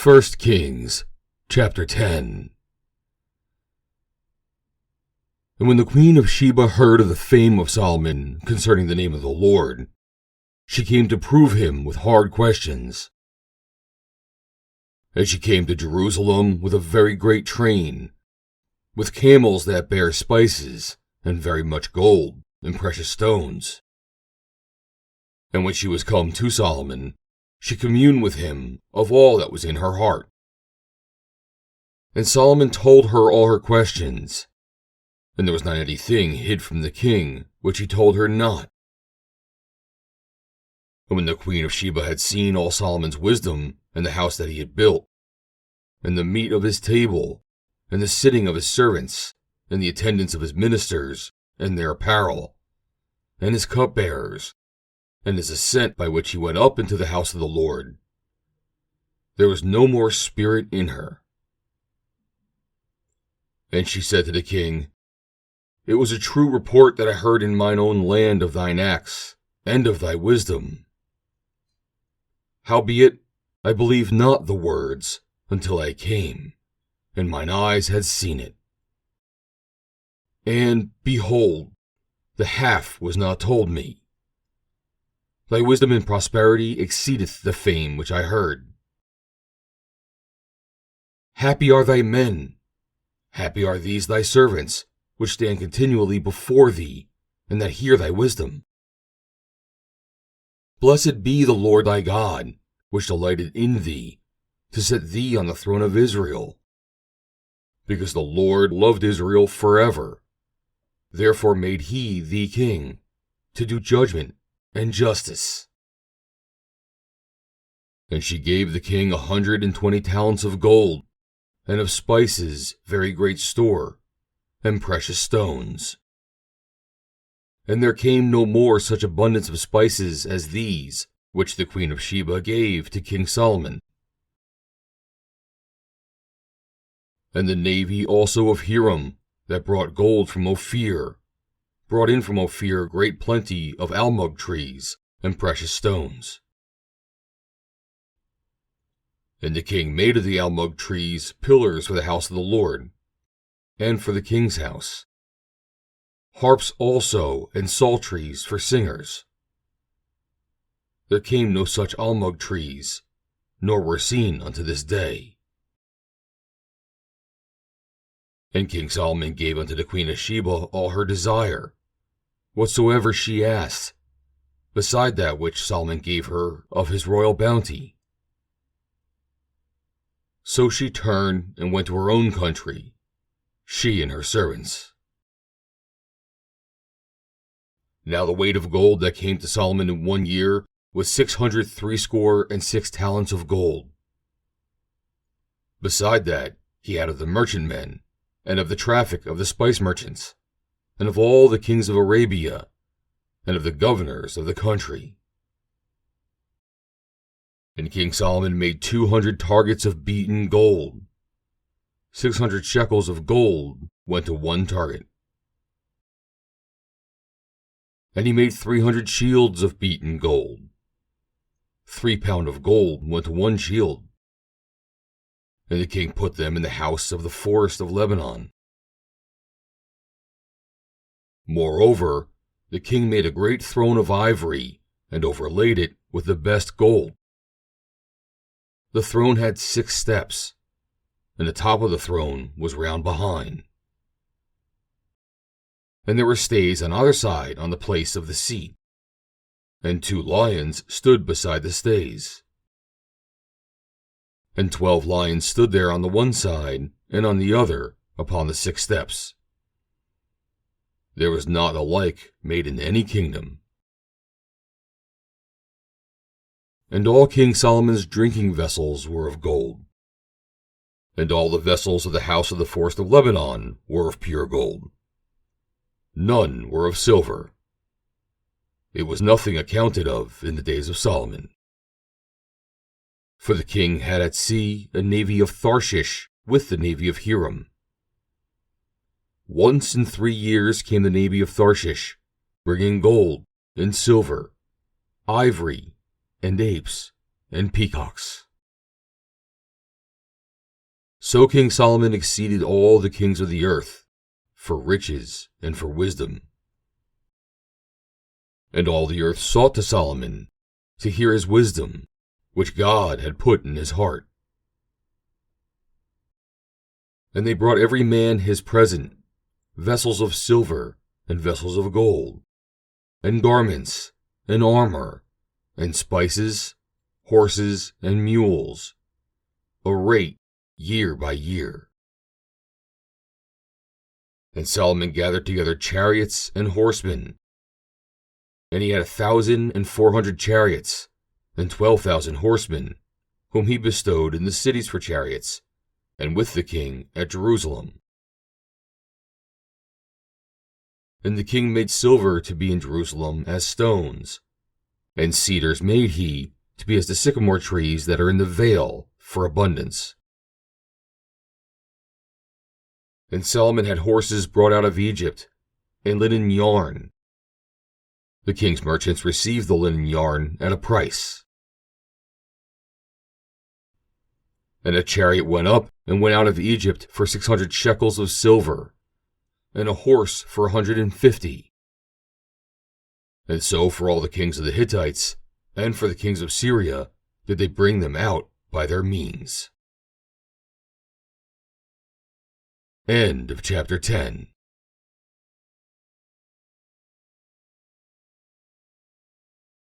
1 Kings, chapter 10. And when the queen of Sheba heard of the fame of Solomon concerning the name of the Lord, she came to prove him with hard questions. And she came to Jerusalem with a very great train, with camels that bear spices, and very much gold, and precious stones. And when she was come to Solomon, she communed with him of all that was in her heart. And Solomon told her all her questions, and there was not anything hid from the king which he told her not. And when the queen of Sheba had seen all Solomon's wisdom, and the house that he had built, and the meat of his table, and the sitting of his servants, and the attendance of his ministers, and their apparel, and his cupbearers, and his ascent by which he went up into the house of the Lord, there was no more spirit in her. And she said to the king, It was a true report that I heard in mine own land of thine acts, and of thy wisdom. Howbeit, I believed not the words until I came, and mine eyes had seen it. And, behold, the half was not told me. Thy wisdom and prosperity exceedeth the fame which I heard. Happy are thy men, happy are these thy servants, which stand continually before thee, and that hear thy wisdom. Blessed be the Lord thy God, which delighted in thee, to set thee on the throne of Israel. Because the Lord loved Israel forever, therefore made he thee king, to do judgment and justice. And she gave the king 120 talents of gold, and of spices very great store, and precious stones. And there came no more such abundance of spices as these, which the queen of Sheba gave to King Solomon. And the navy also of Hiram, that brought gold from Ophir, brought in from Ophir great plenty of almug trees and precious stones. And the king made of the almug trees pillars for the house of the Lord, and for the king's house, harps also and psalteries for singers. There came no such almug trees, nor were seen unto this day. And King Solomon gave unto the queen of Sheba all her desire, whatsoever she asked, beside that which Solomon gave her of his royal bounty. So she turned and went to her own country, she and her servants. Now the weight of gold that came to Solomon in 1 year was 666 talents of gold. Beside that, he had of the merchantmen, and of the traffic of the spice merchants, and of all the kings of Arabia, and of the governors of the country. And King Solomon made 200 targets of beaten gold. 600 shekels of gold went to one target. And he made 300 shields of beaten gold. 3 pound of gold went to one shield. And the king put them in the house of the forest of Lebanon. Moreover, the king made a great throne of ivory, and overlaid it with the best gold. The throne had 6 steps, and the top of the throne was round behind. And there were stays on either side on the place of the seat, and 2 lions stood beside the stays. And 12 lions stood there on the one side, and on the other, upon the 6 steps. There was not a like made in any kingdom. And all King Solomon's drinking vessels were of gold. And all the vessels of the house of the forest of Lebanon were of pure gold. None were of silver. It was nothing accounted of in the days of Solomon. For the king had at sea a navy of Tharshish with the navy of Hiram. Once in 3 years came the navy of Tharshish, bringing gold and silver, ivory, and apes, and peacocks. So King Solomon exceeded all the kings of the earth, for riches and for wisdom. And all the earth sought to Solomon, to hear his wisdom, which God had put in his heart. And they brought every man his present, vessels of silver, and vessels of gold, and garments, and armor, and spices, horses, and mules, a rate year by year. And Solomon gathered together chariots and horsemen, and he had 1,400 chariots, and 12,000 horsemen, whom he bestowed in the cities for chariots, and with the king at Jerusalem. And the king made silver to be in Jerusalem as stones, and cedars made he to be as the sycamore trees that are in the vale for abundance. And Solomon had horses brought out of Egypt, and linen yarn. The king's merchants received the linen yarn at a price. And a chariot went up and went out of Egypt for 600 shekels of silver, and a horse for 150. And so for all the kings of the Hittites, and for the kings of Syria, did they bring them out by their means. End of chapter 10.